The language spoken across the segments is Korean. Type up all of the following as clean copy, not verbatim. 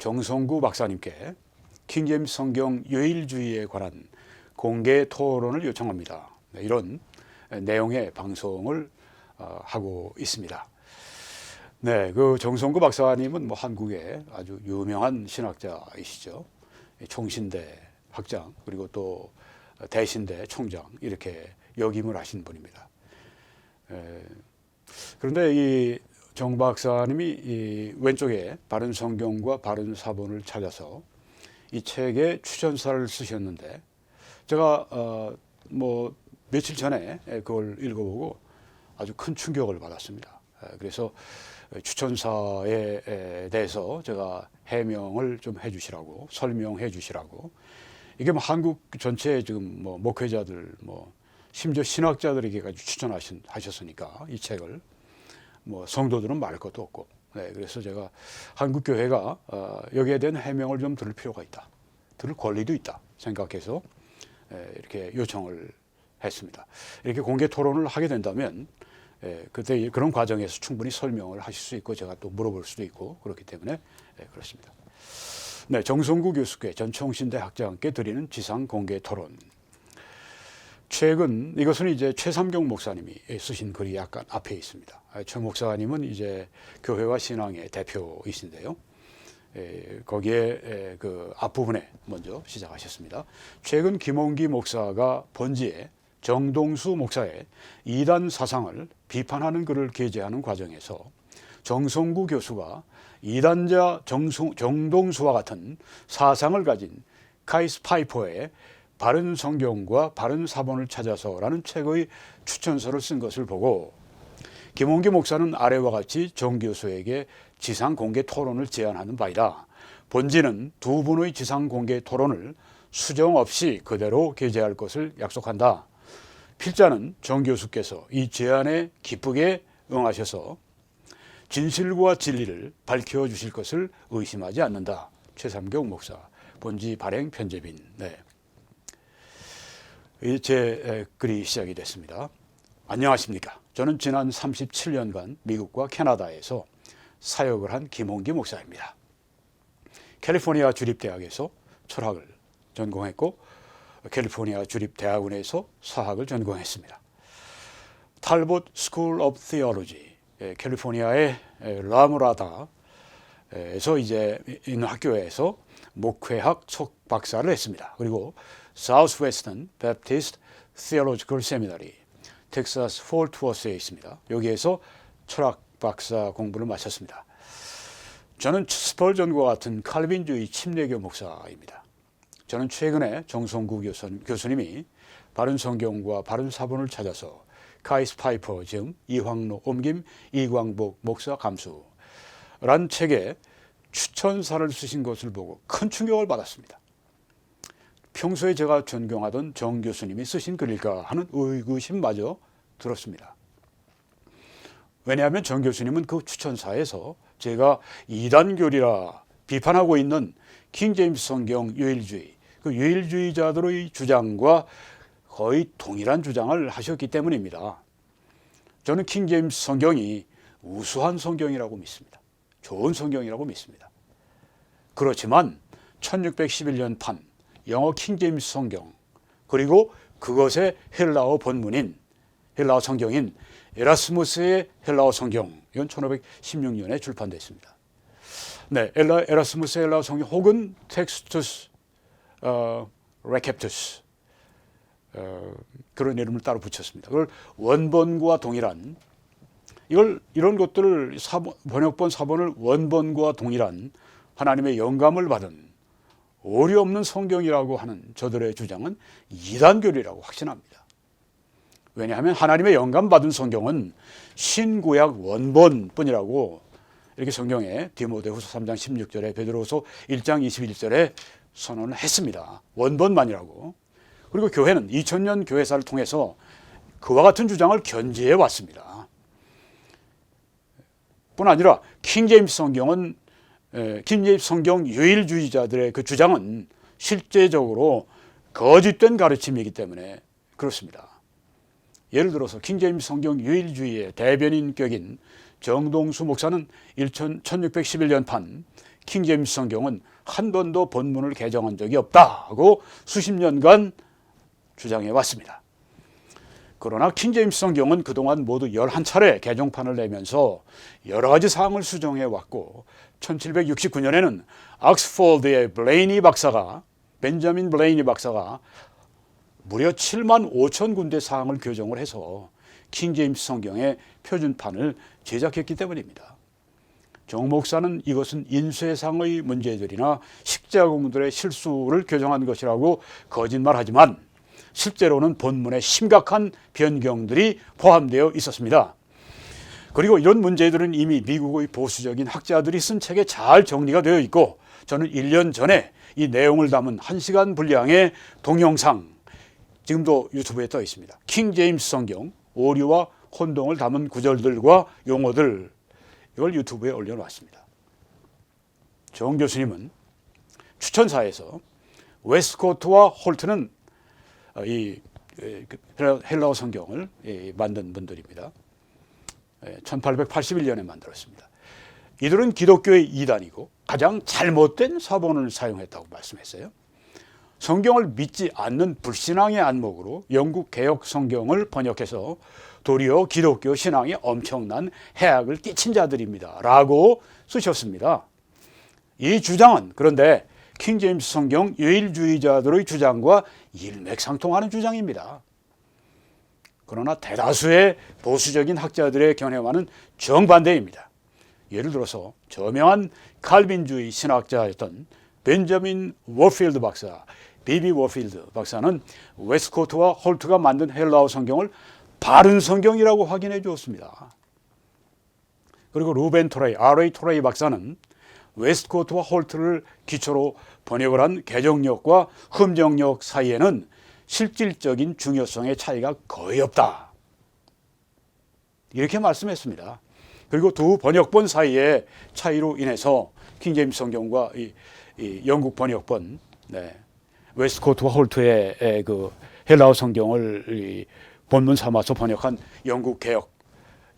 정성구 박사님께 킹제임스 성경 유일주의에 관한 공개 토론을 요청합니다. 이런 내용의 방송을 하고 있습니다. 네, 그 정성구 박사님은 뭐 한국의 아주 유명한 신학자이시죠. 총신대 학장 그리고 또 대신대 총장 이렇게 역임을 하신 분입니다. 그런데 이 정 박사님이 이 왼쪽에 바른 성경과 바른 사본을 찾아서 이 책의 추천사를 쓰셨는데 제가 뭐 며칠 전에 그걸 읽어보고 아주 큰 충격을 받았습니다. 그래서 추천사에 대해서 제가 해명을 좀 해주시라고 설명해 주시라고 이게 뭐 한국 전체 지금 뭐 목회자들 뭐 심지어 신학자들에게까지 추천하셨으니까 이 책을 뭐 성도들은 말할 것도 없고 그래서 제가 한국 교회가 여기에 대한 해명을 좀 들을 필요가 있다, 들을 권리도 있다 생각해서 이렇게 요청을 했습니다. 이렇게 공개 토론을 하게 된다면 그때 그런 과정에서 충분히 설명을 하실 수 있고 제가 또 물어볼 수도 있고 그렇기 때문에 그렇습니다. 네, 정성구 교수께 전총신대 학장께 드리는 지상 공개 토론. 최근 이것은 이제 최삼경 목사님이 쓰신 글이 약간 앞에 있습니다. 최 목사님은 이제 교회와 신앙의 대표이신데요. 거기에 그 앞부분에 먼저 시작하셨습니다. 최근 김홍기 목사가 번지에 정동수 목사의 이단 사상을 비판하는 글을 게재하는 과정에서 정성구 교수가 이단자 정동수와 같은 사상을 가진 카이스 파이퍼의 바른 성경과 바른 사본을 찾아서라는 책의 추천서를 쓴 것을 보고 김홍기 목사는 아래와 같이 정 교수에게 지상 공개 토론을 제안하는 바이다. 본지는 두 분의 지상 공개 토론을 수정 없이 그대로 게재할 것을 약속한다. 필자는 정 교수께서 이 제안에 기쁘게 응하셔서 진실과 진리를 밝혀주실 것을 의심하지 않는다. 최삼경 목사, 본지 발행 편집인. 네. 제 글이 시작이 됐습니다. 안녕하십니까. 저는 지난 37년간 미국과 캐나다에서 사역을 한 김홍기 목사입니다. 캘리포니아 주립대학에서 철학을 전공했고 캘리포니아 주립대학원에서 사학을 전공했습니다. 탈봇 스쿨 오브 티올로지, 캘리포니아의 라무라다에서 이제 있는 학교에서 목회학 석박사를 했습니다. 그리고 사우스웨스턴 베프티스트 티올로지컬 세미나리 텍사스 폴트워스에 있습니다. 여기에서 철학 박사 공부를 마쳤습니다. 저는 스펄전과 같은 칼빈주의 침례교 목사입니다. 저는 최근에 정성구 교수님이 바른 성경과 바른 사본을 찾아서 카이스 파이퍼 즉 이황로 옮김 이광복 목사 감수란 책에 추천사를 쓰신 것을 보고 큰 충격을 받았습니다. 평소에 제가 존경하던 정 교수님이 쓰신 글일까 하는 의구심마저 들었습니다. 왜냐하면 정 교수님은 그 추천사에서 제가 이단교리라 비판하고 있는 킹제임스 성경 유일주의, 그 유일주의자들의 주장과 거의 동일한 주장을 하셨기 때문입니다. 저는 킹제임스 성경이 우수한 성경이라고 믿습니다. 좋은 성경이라고 믿습니다. 그렇지만 1611년판 영어 킹제임스 성경 그리고 그것의 헬라어 본문인 헬라어 성경인 에라스무스의 헬라어 성경, 이건 1516년에 출판됐습니다. 네, 에라스무스의 헬라어 성경 혹은 텍스투스 레캡투스 그런 이름을 따로 붙였습니다. 그걸 원본과 동일한 이런 것들을 번역본 사본을 원본과 동일한 하나님의 영감을 받은 오류 없는 성경이라고 하는 저들의 주장은 이단교리라고 확신합니다. 왜냐하면 하나님의 영감받은 성경은 신구약 원본뿐이라고 이렇게 성경에 디모데후서 3장 16절에 베드로후서 1장 21절에 선언을 했습니다. 원본만이라고. 그리고 교회는 2000년 교회사를 통해서 그와 같은 주장을 견지해 왔습니다. 뿐 아니라 킹제임스 성경은 킹제임스 성경 유일주의자들의 그 주장은 실제적으로 거짓된 가르침이기 때문에 그렇습니다. 예를 들어서 킹제임스 성경 유일주의의 대변인격인 정동수 목사는 1611년판 킹 제임스 성경은 한 번도 본문을 개정한 적이 없다고 수십 년간 주장해 왔습니다. 그러나 킹 제임스 성경은 그동안 모두 11차례 개정판을 내면서 여러 가지 사항을 수정해 왔고 1769년에는 옥스포드의 벤자민 블레이니 박사가 무려 7만 5천 군데 사항을 교정을 해서 킹 제임스 성경의 표준판을 제작했기 때문입니다. 정 목사는 이것은 인쇄상의 문제들이나 식자공들의 실수를 교정한 것이라고 거짓말하지만 실제로는 본문에 심각한 변경들이 포함되어 있었습니다. 그리고 이런 문제들은 이미 미국의 보수적인 학자들이 쓴 책에 잘 정리가 되어 있고 저는 1년 전에 이 내용을 담은 1시간 분량의 동영상 지금도 유튜브에 떠 있습니다. 킹 제임스 성경 오류와 혼동을 담은 구절들과 용어들 이걸 유튜브에 올려놨습니다. 정 교수님은 추천사에서 웨스코트와 홀트는 이 헬라어 성경을 만든 분들입니다. 1881년에 만들었습니다. 이들은 기독교의 이단이고 가장 잘못된 사본을 사용했다고 말씀했어요. 성경을 믿지 않는 불신앙의 안목으로 영국 개역 성경을 번역해서 도리어 기독교 신앙에 엄청난 해악을 끼친 자들입니다. 라고 쓰셨습니다. 이 주장은 그런데 킹 제임스 성경 유일주의자들의 주장과 일맥상통하는 주장입니다. 그러나 대다수의 보수적인 학자들의 견해와는 정반대입니다. 예를 들어서 저명한 칼빈주의 신학자였던 벤저민 워필드 박사, 비비 워필드 박사는 웨스코트와 홀트가 만든 헬라어 성경을 바른 성경이라고 확인해 주었습니다. 그리고 루벤 토레이, R.A. 토레이 박사는 웨스코트와 홀트를 기초로 번역을 한 개정력과 흠정력 사이에는 실질적인 중요성의 차이가 거의 없다. 이렇게 말씀했습니다. 그리고 두 번역본 사이의 차이로 인해서 킹 제임스 성경과 이 영국 번역본, 웨스코트와 홀트의 그 헬라어 성경을 본문 삼아서 번역한 영국 개역,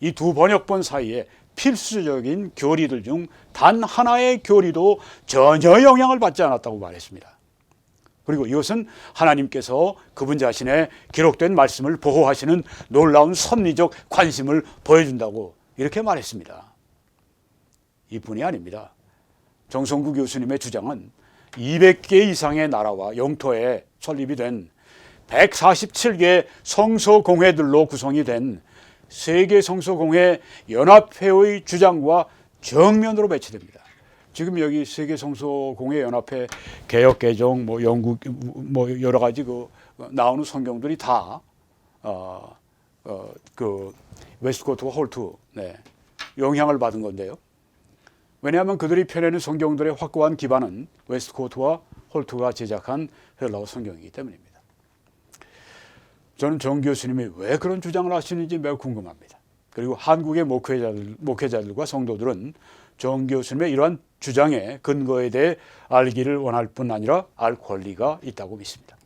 이 두 번역본 사이에 필수적인 교리들 중 단 하나의 교리도 전혀 영향을 받지 않았다고 말했습니다. 그리고 이것은 하나님께서 그분 자신의 기록된 말씀을 보호하시는 놀라운 섭리적 관심을 보여준다고 이렇게 말했습니다. 이뿐이 아닙니다. 정성구 교수님의 주장은 200개 이상의 나라와 영토에 설립이 된 147개 성서공회들로 구성이 된 세계 성서공회 연합회의 주장과 정면으로 배치됩니다. 지금 여기 세계 성서공회 연합회 개역 개정 영국 여러 가지 나오는 성경들이 다 웨스코트와 홀트 영향을 받은 건데요. 왜냐하면 그들이 펴내는 성경들의 확고한 기반은 웨스코트와 홀트가 제작한 헬라어 성경이기 때문입니다. 저는 정 교수님이 왜 그런 주장을 하시는지 매우 궁금합니다. 그리고 한국의 목회자들과 성도들은 정 교수님의 이러한 주장의 근거에 대해 알기를 원할 뿐 아니라 알 권리가 있다고 믿습니다.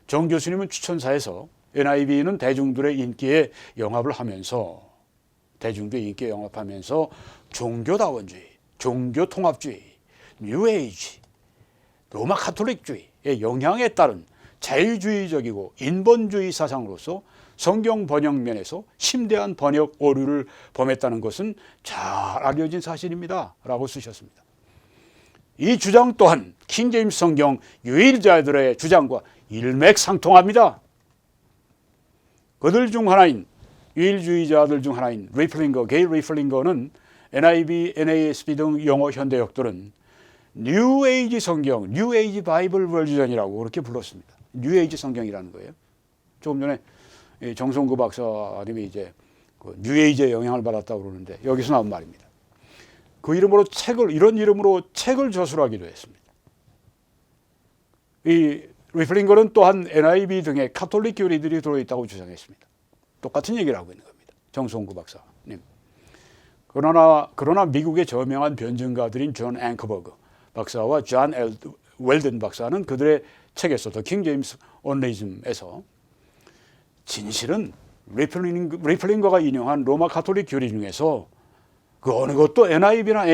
정 교수님은 추천사에서 NIV는 대중들의 인기에 영합을 하면서 종교다원주의, 종교통합주의, 뉴에이지, 로마 카톨릭주의의 영향에 따른 자유주의적이고 인본주의 사상으로서 성경 번역 면에서 심대한 번역 오류를 범했다는 것은 잘 알려진 사실입니다. 라고 쓰셨습니다. 이 주장 또한 킹 제임스 성경 유일자들의 주장과 일맥상통합니다. 그들 중 하나인 유일주의자들 중 하나인 게일 리플링거는 NIV, NASB 등 영어 현대역들은 뉴에이지 성경, 뉴에이지 바이블 버전이라고 그렇게 불렀습니다. 뉴에이지 성경이라는 거예요. 조금 전에 정성구 박사님이 이제 뉴에이지의 영향을 받았다고 그러는데 여기서 나온 말입니다. 그 이름으로 이런 이름으로 책을 저술하기도 했습니다. 이 리플링거는 또한 NIV 등의 카톨릭 교리들이 들어있다고 주장했습니다. 똑같은 얘기를 하고 있는 겁니다. 정성구 박사님. 그러나 미국의 저명한 변증가들인 존 앵커버그 박사와 존 웰든 박사는 그들의 책에서 더 킹 제임스 온리즘에서 진실은 리플링거가 인용한 로마 카톨릭 교리 중에서 그 어느 것도 NIV나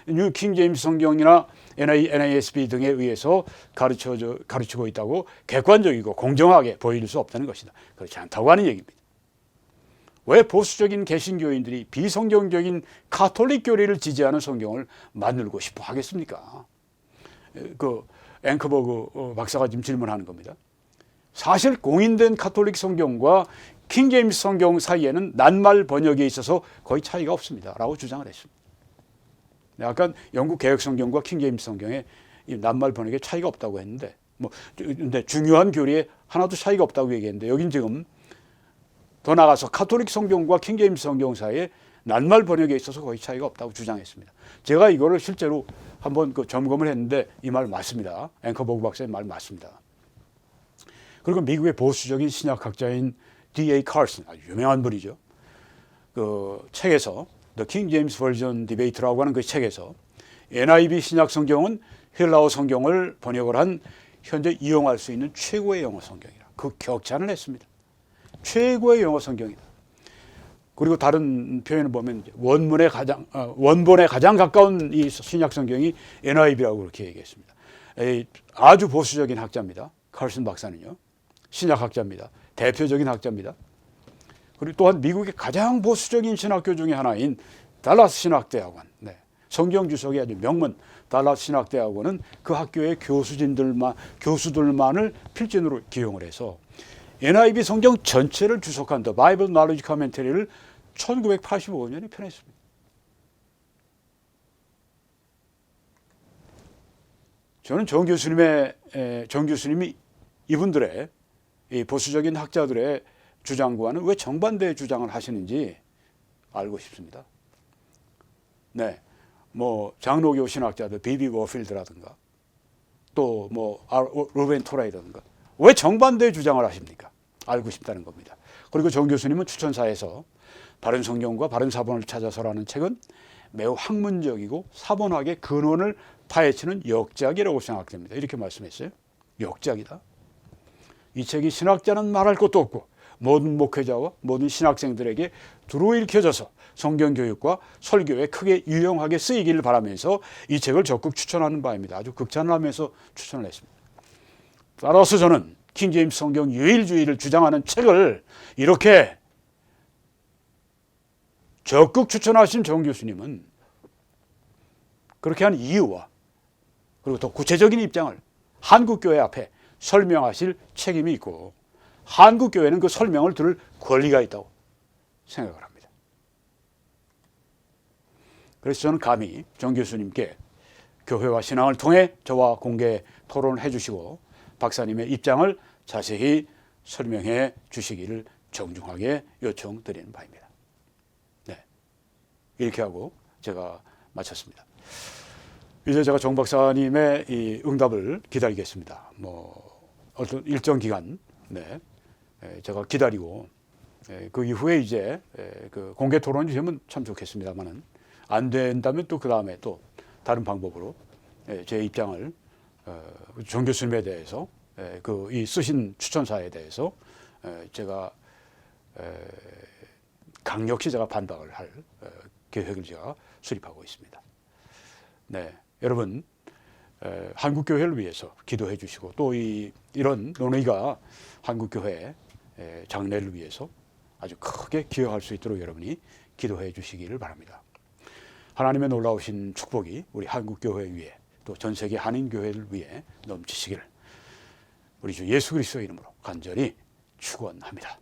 뉴 킹제임스 성경이나 NASB 등에 의해서 가르치고 있다고 객관적이고 공정하게 보일 수 없다는 것이다. 그렇지 않다고 하는 얘기입니다. 왜 보수적인 개신교인들이 비성경적인 카톨릭 교리를 지지하는 성경을 만들고 싶어 하겠습니까? 그 앵커버그 박사가 지금 질문하는 겁니다. 사실 공인된 카톨릭 성경과 킹제임스 성경 사이에는 낱말 번역에 있어서 거의 차이가 없습니다. 라고 주장을 했습니다. 약간 영국 개혁 성경과 킹제임스 성경에 낱말 번역에 차이가 없다고 했는데, 근데 중요한 교리에 하나도 차이가 없다고 얘기했는데, 여긴 지금 더 나아가서 카톨릭 성경과 킹제임스 성경 사이에 낱말 번역에 있어서 거의 차이가 없다고 주장했습니다. 제가 이거를 실제로 한번 점검을 했는데 이 말 맞습니다. 앵커버그 박사의 말 맞습니다. 그리고 미국의 보수적인 신약학자인 D.A. Carson, 아주 유명한 분이죠. 그 책에서 The King James Version Debate라고 하는 그 책에서 NIV 신약 성경은 헬라어 성경을 번역을 한 현재 이용할 수 있는 최고의 영어 성경이라 그 격찬을 했습니다. 최고의 영어 성경이다. 그리고 다른 표현을 보면 원본에 가장 가까운 이 신약 성경이 NIV라고 그렇게 얘기했습니다. 아주 보수적인 학자입니다. 칼슨 박사는요. 신약학자입니다. 대표적인 학자입니다. 그리고 또한 미국의 가장 보수적인 신학교 중에 하나인 달라스 신학대학원, 성경 주석이 아주 명문 달라스 신학대학원은 그 학교의 교수들만을 필진으로 기용을 해서 NIV 성경 전체를 주석한 The Bible Knowledge Commentary를 1985년에 펴냈습니다. 저는 정 교수님이 이분들의 이 보수적인 학자들의 주장과는 왜 정반대의 주장을 하시는지 알고 싶습니다. 장로교 신학자들 비비 워필드라든가 또 루벤 토라이라든가 왜 정반대의 주장을 하십니까? 알고 싶다는 겁니다. 그리고 정 교수님은 추천사에서 바른 성경과 바른 사본을 찾아서라는 책은 매우 학문적이고 사본학의 근원을 파헤치는 역작이라고 생각됩니다. 이렇게 말씀했어요. 역작이다. 이 책이 신학자는 말할 것도 없고 모든 목회자와 모든 신학생들에게 두루 읽혀져서 성경교육과 설교에 크게 유용하게 쓰이기를 바라면서 이 책을 적극 추천하는 바입니다. 아주 극찬을 하면서 추천을 했습니다. 따라서 저는 킹제임스 성경 유일주의를 주장하는 책을 이렇게 적극 추천하신 정 교수님은 그렇게 한 이유와 그리고 더 구체적인 입장을 한국교회 앞에 설명하실 책임이 있고 한국교회는 그 설명을 들을 권리가 있다고 생각을 합니다. 그래서 저는 감히 정 교수님께 교회와 신앙을 통해 저와 공개 토론을 해주시고 박사님의 입장을 자세히 설명해 주시기를 정중하게 요청드리는 바입니다. 이렇게 하고 제가 마쳤습니다. 이제 제가 정 박사님의 이 응답을 기다리겠습니다. 어떤 일정 기간 제가 기다리고 그 이후에 이제 그 공개 토론이 되면 참 좋겠습니다만은 안 된다면 또 그 다음에 또 다른 방법으로 제 입장을 정 교수님에 대해서 이 쓰신 추천사에 대해서 제가 강력히 제가 반박을 할 계획을 제가 수립하고 있습니다. 여러분 한국교회를 위해서 기도해 주시고 또 이런 논의가 한국교회 장래를 위해서 아주 크게 기여할 수 있도록 여러분이 기도해 주시기를 바랍니다. 하나님의 놀라우신 축복이 우리 한국교회 위에 또 전 세계 한인교회를 위해 넘치시기를 우리 주 예수 그리스도의 이름으로 간절히 축원합니다.